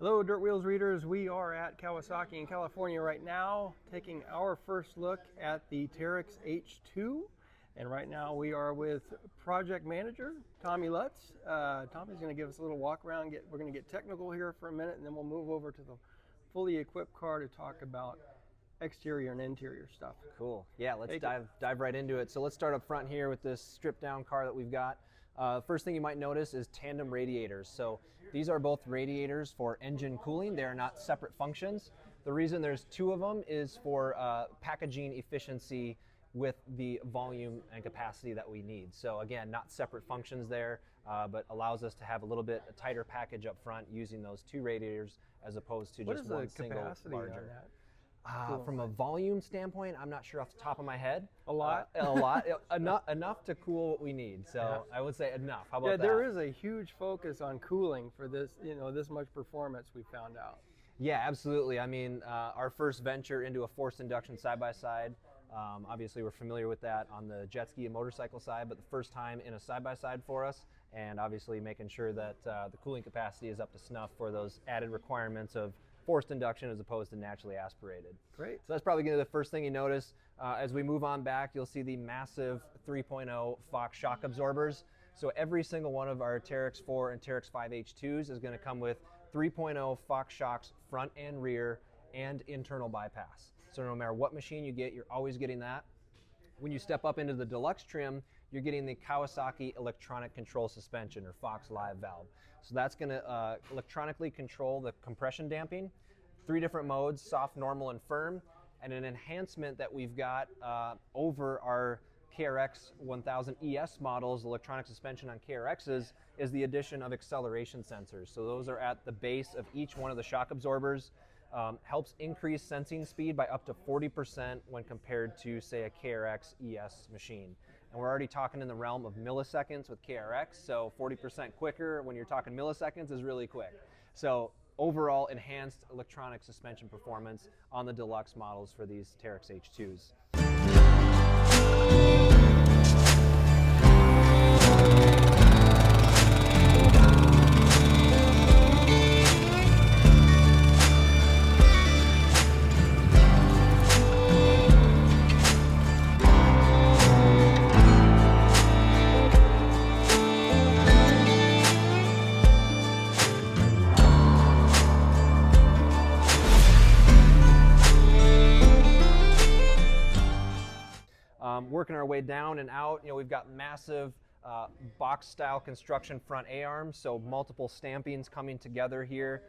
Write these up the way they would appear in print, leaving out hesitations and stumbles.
Hello Dirt Wheels readers, we are at Kawasaki in California right now taking our first look at the Teryx H2, and right now we are with project manager Tommy Lutz. Tommy's going to give us a little walk around. We're going to get technical here for a minute and then we'll move over to the fully equipped car to talk about exterior and interior stuff. Cool. Yeah, let's dive right into it. So let's start up front here with this stripped down car that we've got. First thing you might notice is tandem radiators. So these are both radiators for engine cooling. They are not separate functions. The reason there's two of them is for packaging efficiency with the volume and capacity that we need. So again, not separate functions there, but allows us to have a little bit a tighter package up front using those two radiators as opposed to just one single larger. From a volume standpoint, I'm not sure off the top of my head. A lot? A lot. enough to cool what we need. So yeah. I would say enough. How about that? Yeah, there is a huge focus on cooling for this, this much performance we found out. Yeah, absolutely. I mean, our first venture into a forced induction side-by-side, obviously we're familiar with that on the jet ski and motorcycle side, but the first time in a side-by-side for us, and obviously making sure that the cooling capacity is up to snuff for those added requirements of forced induction as opposed to naturally aspirated. Great. So that's probably going to be the first thing you notice. As we move on back, you'll see the massive 3.0 Fox shock absorbers. So every single one of our Teryx 4 and Teryx 5 H2s is going to come with 3.0 Fox shocks front and rear and internal bypass. So no matter what machine you get, you're always getting that. When you step up into the deluxe trim, you're getting the Kawasaki electronic control suspension, or Fox live valve. So that's going to electronically control the compression damping. 3 different modes: soft, normal, and firm. And an enhancement that we've got over our KRX 1000 ES models, electronic suspension on KRXs, is the addition of acceleration sensors. So those are at the base of each one of the shock absorbers. Helps increase sensing speed by up to 40% when compared to, say, a KRX ES machine. And we're already talking in the realm of milliseconds with KRX, so 40% quicker when you're talking milliseconds is really quick. So overall enhanced electronic suspension performance on the deluxe models for these Teryx H2s. Working our way down and out, we've got massive box-style construction front A-arms, so multiple stampings coming together here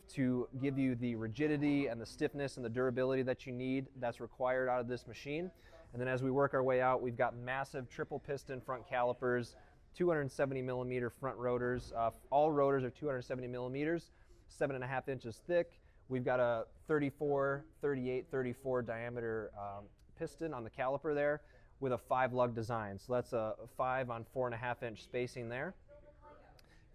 to give you the rigidity and the stiffness and the durability that you need that's required out of this machine. And then as we work our way out, we've got massive triple piston front calipers, 270 millimeter front rotors. All rotors are 270 millimeters, 7.5 inches thick. We've got a 34, 38, 34 diameter piston on the caliper there, with a 5-lug design. So that's a 5 on 4.5 inch spacing there.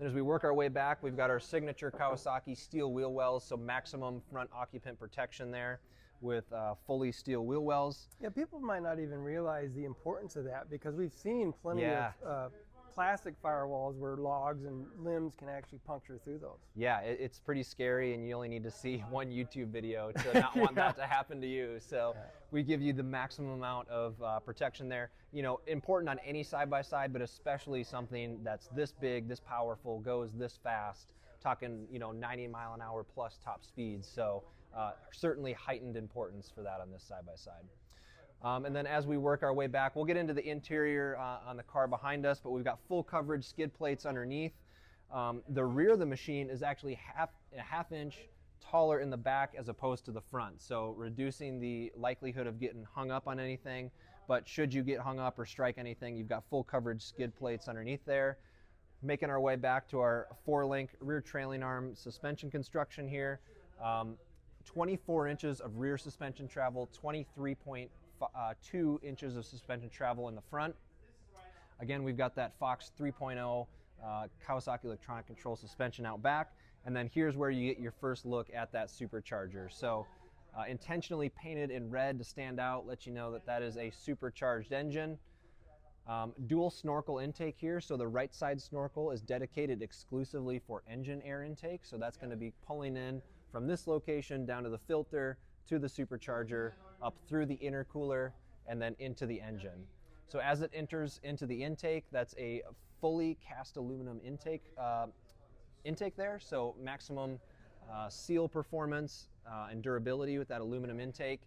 And as we work our way back, we've got our signature Kawasaki steel wheel wells, so maximum front occupant protection there with fully steel wheel wells. Yeah, people might not even realize the importance of that, because we've seen plenty of plastic firewalls where logs and limbs can actually puncture through those. Yeah, it's pretty scary, and you only need to see one YouTube video to not want that to happen to you. So we give you the maximum amount of protection there. Important on any side-by-side, but especially something that's this big, this powerful, goes this fast, talking 90-mile-an-hour plus top speeds. So certainly heightened importance for that on this side-by-side. And then as we work our way back, we'll get into the interior on the car behind us, but we've got full coverage skid plates underneath. The rear of the machine is actually a half inch taller in the back as opposed to the front, so reducing the likelihood of getting hung up on anything. But should you get hung up or strike anything, you've got full coverage skid plates underneath there. Making our way back to our 4-link rear trailing arm suspension construction here. 24 inches of rear suspension travel, 23.2 inches of suspension travel in the front. Again, we've got that Fox 3.0 Kawasaki electronic control suspension out back. And then here's where you get your first look at that Supercharger. So intentionally painted in red to stand out, let you know that that is a supercharged engine. Dual snorkel intake here, so the right side snorkel is dedicated exclusively for engine air intake, so that's going to be pulling in from this location down to the filter, to the supercharger, up through the intercooler, and then into the engine. So as it enters into the intake, that's a fully cast aluminum intake there, so maximum seal performance and durability with that aluminum intake.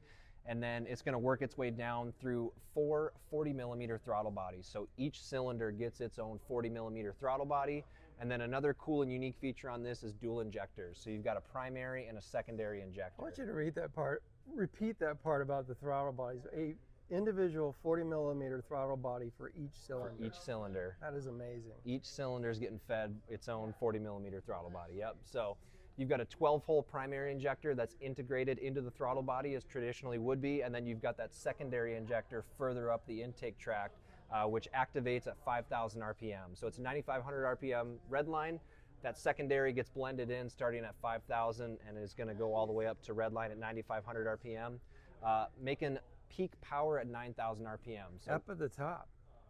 And then it's going to work its way down through 4 40mm throttle bodies. So each cylinder gets its own 40mm throttle body. And then another cool and unique feature on this is dual injectors. So you've got a primary and a secondary injector. I want you to repeat that part about the throttle bodies. A individual 40mm throttle body for each cylinder. For each cylinder. That is amazing. Each cylinder is getting fed its own 40mm throttle body. Yep. So you've got a 12-hole primary injector that's integrated into the throttle body as traditionally would be, and then you've got that secondary injector further up the intake tract, which activates at 5,000 RPM. So it's 9,500 RPM red line. That secondary gets blended in starting at 5,000 and is going to go all the way up to red line at 9,500 RPM, making peak power at 9,000 RPM. So, up at the top.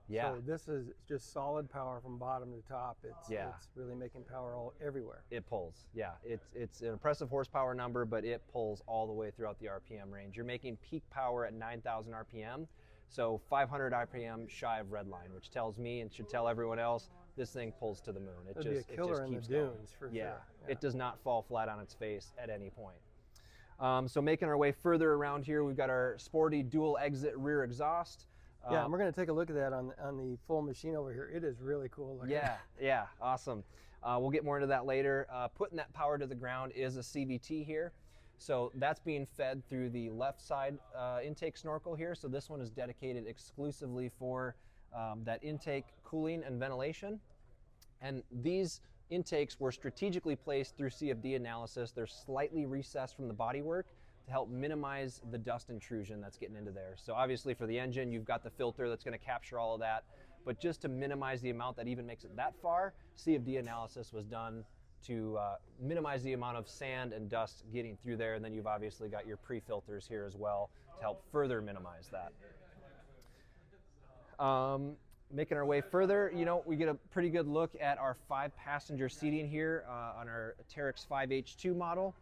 Yeah. So this is just solid power from bottom to top. It's really making power everywhere. It pulls. Yeah. It's an impressive horsepower number, but it pulls all the way throughout the RPM range. You're making peak power at 9,000 RPM, so 500 RPM shy of red line, which tells me and should tell everyone else this thing pulls to the moon. It'd be a killer in the dunes for sure. Yeah. It does not fall flat on its face at any point. So making our way further around here, we've got our sporty dual exit rear exhaust. Yeah, and we're going to take a look at that on the full machine over here. It is really cool looking. Yeah, awesome. We'll get more into that later. Putting that power to the ground is a CVT here. So that's being fed through the left side intake snorkel here. So this one is dedicated exclusively for that intake cooling and ventilation. And these intakes were strategically placed through CFD analysis. They're slightly recessed from the bodywork to help minimize the dust intrusion that's getting into there. So obviously for the engine, you've got the filter that's going to capture all of that, but just to minimize the amount that even makes it that far, CFD analysis was done to minimize the amount of sand and dust getting through there, and then you've obviously got your pre-filters here as well to help further minimize that. Making our way further, we get a pretty good look at our 5-passenger seating here on our Teryx H2 model.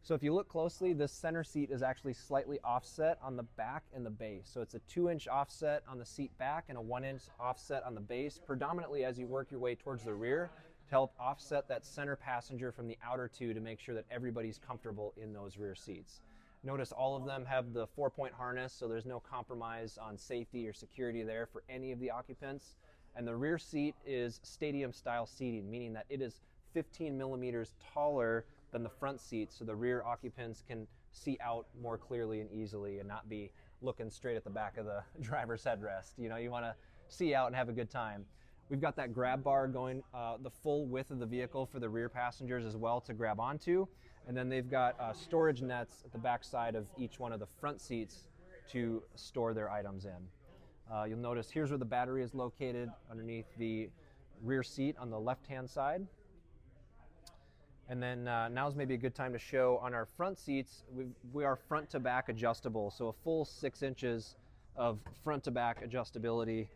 So if you look closely, this center seat is actually slightly offset on the back and the base. So it's a 2-inch offset on the seat back and a 1-inch offset on the base, predominantly as you work your way towards the rear to help offset that center passenger from the outer two to make sure that everybody's comfortable in those rear seats. Notice all of them have the 4-point harness, so there's no compromise on safety or security there for any of the occupants. And the rear seat is stadium style seating, meaning that it is 15 millimeters taller than the front seat, so the rear occupants can see out more clearly and easily and not be looking straight at the back of the driver's headrest. You want to see out and have a good time. We've got that grab bar going the full width of the vehicle for the rear passengers as well to grab onto. And then they've got storage nets at the back side of each one of the front seats to store their items in. You'll notice here's where the battery is located underneath the rear seat on the left-hand side. And then now's maybe a good time to show on our front seats, we are front to back adjustable. So a full 6 inches of front to back adjustability.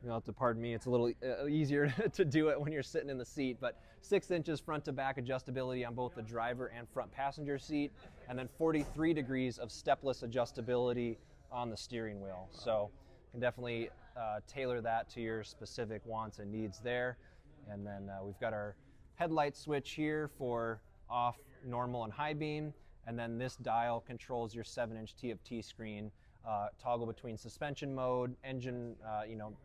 You'll have to pardon me, it's a little easier to do it when you're sitting in the seat, but 6 inches front to back adjustability on both the driver and front passenger seat, and then 43 degrees of stepless adjustability on the steering wheel. So you can definitely tailor that to your specific wants and needs there. And then we've got our headlight switch here for off, normal, and high beam, and then this dial controls your 7-inch TFT screen. Toggle between suspension mode, engine,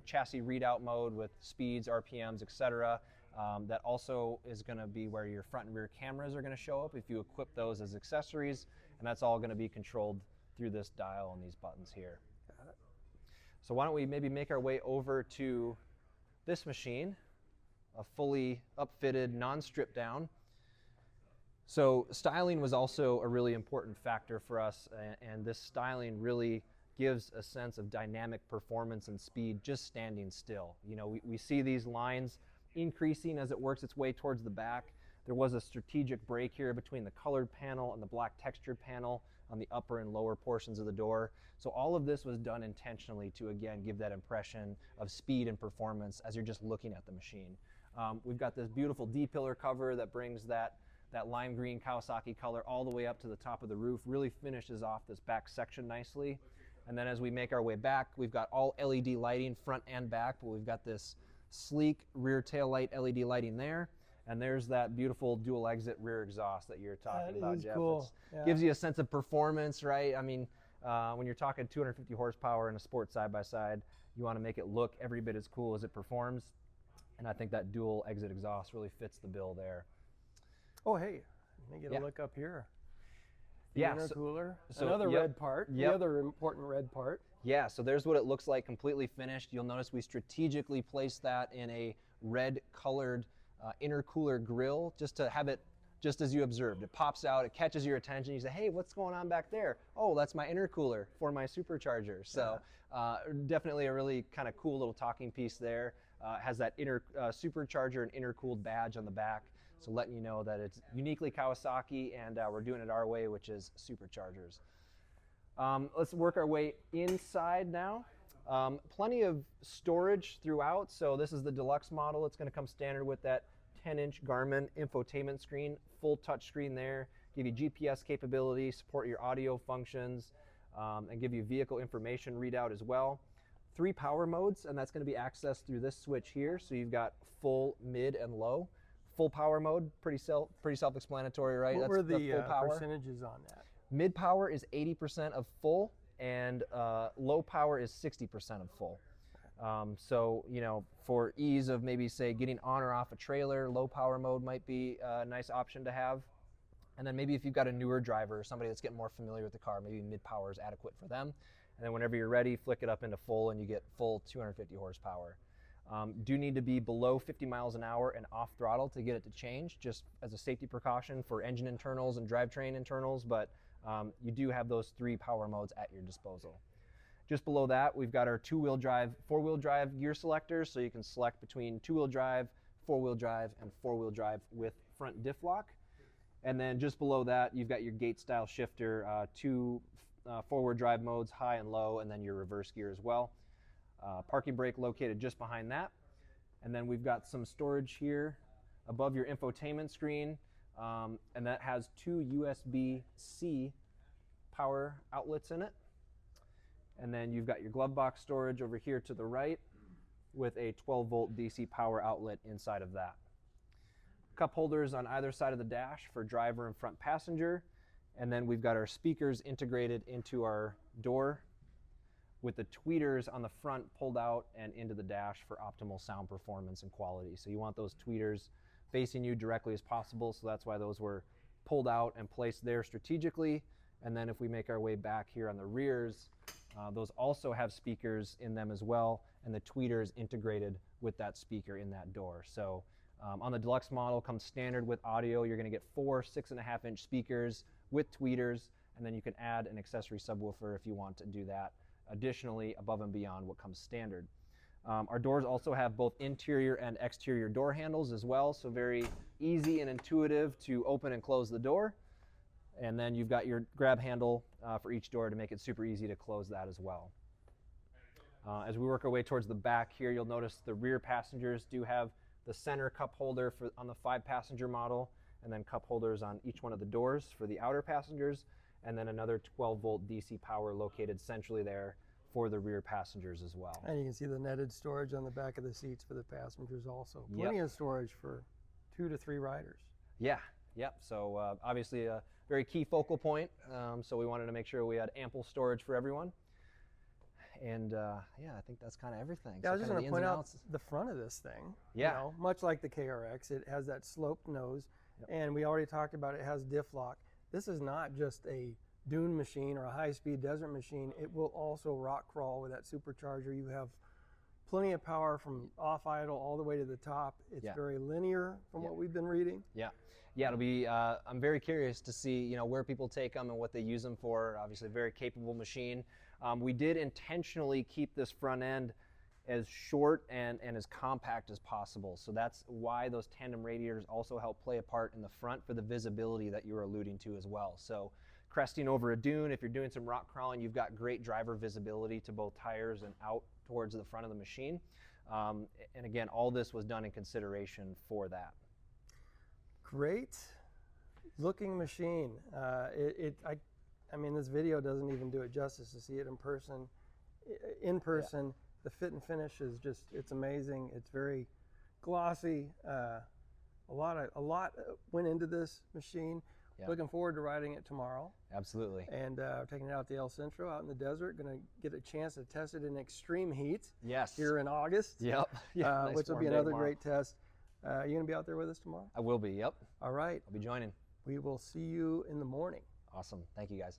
chassis readout mode with speeds, RPMs, etc. That also is going to be where your front and rear cameras are going to show up if you equip those as accessories, and that's all going to be controlled through this dial and these buttons here. Got it. So why don't we maybe make our way over to this machine, a fully upfitted, non-stripped down. So styling was also a really important factor for us, and this styling really gives a sense of dynamic performance and speed just standing still. We see these lines increasing as it works its way towards the back. There was a strategic break here between the colored panel and the black textured panel on the upper and lower portions of the door. So all of this was done intentionally to, again, give that impression of speed and performance as you're just looking at the machine. We've got this beautiful D-pillar cover that brings that lime green Kawasaki color all the way up to the top of the roof, really finishes off this back section nicely. And then as we make our way back, we've got all LED lighting front and back, but we've got this sleek rear tail light LED lighting there. And there's that beautiful dual exit rear exhaust that you're talking about, Jeff. Cool. Yeah. Gives you a sense of performance, right? I mean, when you're talking 250 horsepower in a sport side-by-side, you want to make it look every bit as cool as it performs. And I think that dual exit exhaust really fits the bill there. Oh, hey, let me get a look up here. The Yeah, intercooler, so another red part, the Yep. other important red part. Yeah, so there's what it looks like completely finished. You'll notice we strategically placed that in a red colored intercooler grill just to have it just as you observed. It pops out, it catches your attention. You say, hey, what's going on back there? Oh, that's my intercooler for my Supercharger. So definitely a really kind of cool little talking piece there. Has that Supercharger and intercooled badge on the back. So letting you know that it's uniquely Kawasaki and we're doing it our way, which is Superchargers. Let's work our way inside now. Plenty of storage throughout. So this is the deluxe model. It's going to come standard with that 10-inch Garmin infotainment screen, full touch screen there, give you GPS capability, support your audio functions, and give you vehicle information readout as well. 3 power modes, and that's going to be accessed through this switch here. So you've got full, mid, and low. Full power mode, pretty self-explanatory, right? What That's were the full power. percentages on that? Mid power is 80% of full, and low power is 60% of full. So, you know, for ease of maybe say getting on or off a trailer, low power mode might be a nice option to have. And then maybe if you've got a newer driver or somebody that's getting more familiar with the car, maybe mid power is adequate for them. And then whenever you're ready, flick it up into full and you get full 250 horsepower. Do need to be below 50 miles an hour and off throttle to get it to change, just as a safety precaution for engine internals and drivetrain internals, but you do have those 3 power modes at your disposal. Just below that, we've got our 2-wheel drive, 4-wheel drive gear selectors, so you can select between 2-wheel drive, 4-wheel drive, and 4-wheel drive with front diff lock. And then just below that, you've got your gate style shifter, 2 forward drive modes, high and low, and then your reverse gear as well. Parking brake located just behind that. And then we've got some storage here above your infotainment screen, and that has 2 USB-C power outlets in it. And then you've got your glove box storage over here to the right with a 12-volt DC power outlet inside of that. Cup holders on either side of the dash for driver and front passenger. And then we've got our speakers integrated into our door with the tweeters on the front pulled out and into the dash for optimal sound performance and quality. So you want those tweeters facing you directly as possible, so that's why those were pulled out and placed there strategically. And then if we make our way back here on the rears, those also have speakers in them as well, and the tweeter is integrated with that speaker in that door. So on the deluxe model, comes standard with audio. You're going to get 4 6.5-inch speakers with tweeters, and then you can add an accessory subwoofer if you want to do that additionally above and beyond what comes standard. Our doors also have both interior and exterior door handles as well, so very easy and intuitive to open and close the door. And then you've got your grab handle for each door to make it super easy to close that as well. As we work our way towards the back here, you'll notice the rear passengers do have the center cup holder on the 5-passenger model, and then cup holders on each one of the doors for the outer passengers, and then another 12-volt DC power located centrally there for the rear passengers as well. And you can see the netted storage on the back of the seats for the passengers also. Plenty of storage for 2 to 3 riders. Yeah, yep. So obviously a very key focal point. So we wanted to make sure we had ample storage for everyone. And yeah, I think that's kind of everything. Yeah, so I was just going to point out outs. the front of this thing. Yeah. You know, much like the KRX, it has that sloped nose, and we already talked about it has diff lock. This is not just a dune machine or a high-speed desert machine. It will also rock crawl with that Supercharger. You have plenty of power from off idle all the way to the top. It's very linear from what we've been reading. Yeah, it'll be. I'm very curious to see where people take them and what they use them for. Obviously, a very capable machine. We did intentionally keep this front end as short and as compact as possible. So that's why those tandem radiators also help play a part in the front for the visibility that you were alluding to as well. So cresting over a dune, if you're doing some rock crawling, you've got great driver visibility to both tires and out towards the front of the machine. And again, all this was done in consideration for that. Great looking machine. I mean, this video doesn't even do it justice to see it in person. Yeah. The fit and finish is just, it's amazing. It's very glossy. A lot went into this machine. Yeah. Looking forward to riding it tomorrow. Absolutely. And taking it out to El Centro out in the desert. Going to get a chance to test it in extreme heat. Yes. Here in August. Yep. Yeah, nice which will be another great test. You going to be out there with us tomorrow? I will be, yep. All right. I'll be joining. We will see you in the morning. Awesome. Thank you, guys.